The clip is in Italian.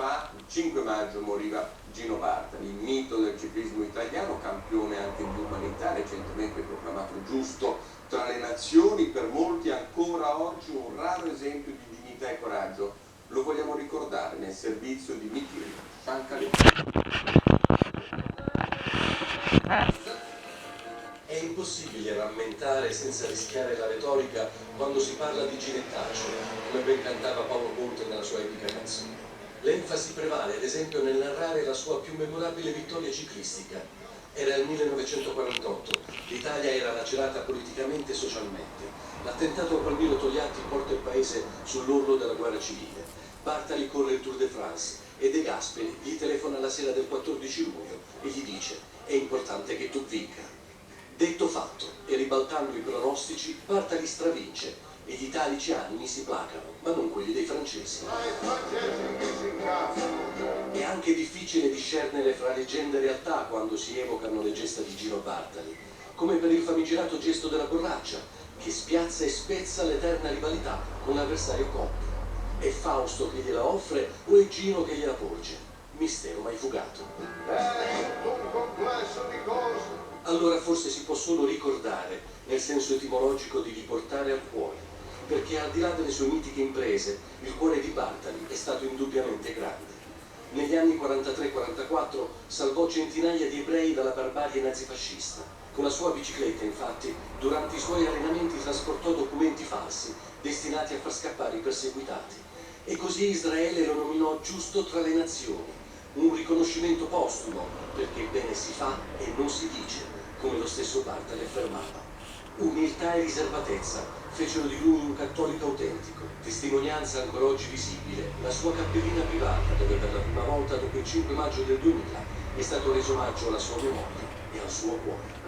fa, il 5 maggio, moriva Gino Bartali, il mito del ciclismo italiano, campione anche di umanità, recentemente proclamato giusto tra le nazioni, per molti ancora oggi un raro esempio di dignità e coraggio. Lo vogliamo ricordare nel servizio di Michele Shankar. È impossibile rammentare senza rischiare la retorica quando si parla di ginettaccio, come ben cantava Paolo Conte nella sua epica canzone. L'enfasi prevale, ad esempio, nel narrare la sua più memorabile vittoria ciclistica. Era il 1948, l'Italia era lacerata politicamente e socialmente. L'attentato a Palmiro Togliatti porta il paese sull'orlo della guerra civile. Bartali corre il Tour de France e De Gasperi gli telefona la sera del 14 luglio e gli dice: è importante che tu vinca. Detto fatto, e ribaltando i pronostici, Bartali stravince e gli italici animi si placano, ma non quelli dei francesi. È anche difficile discernere fra leggenda e realtà quando si evocano le gesta di Gino Bartali, come per il famigerato gesto della borraccia, che spiazza e spezza l'eterna rivalità con l'avversario coppia. È Fausto che gliela offre o è Gino che gliela porge? Mistero mai fugato. Un complesso di cose. Allora forse si può solo ricordare, nel senso etimologico di riportare al cuore, perché al di là delle sue mitiche imprese, il cuore di Bartali è stato indubbiamente grande. Negli anni 43-44 salvò centinaia di ebrei dalla barbarie nazifascista. Con la sua bicicletta, infatti, durante i suoi allenamenti trasportò documenti falsi destinati a far scappare i perseguitati. E così Israele lo nominò giusto tra le nazioni. Un riconoscimento postumo, perché bene si fa e non si dice, come lo stesso Bartali affermava. Umiltà e riservatezza fecero di lui un cattolico autentico, testimonianza ancora oggi visibile, la sua cappellina privata, dove per la prima volta dopo il 5 maggio del 2000 è stato reso omaggio alla sua memoria e al suo cuore.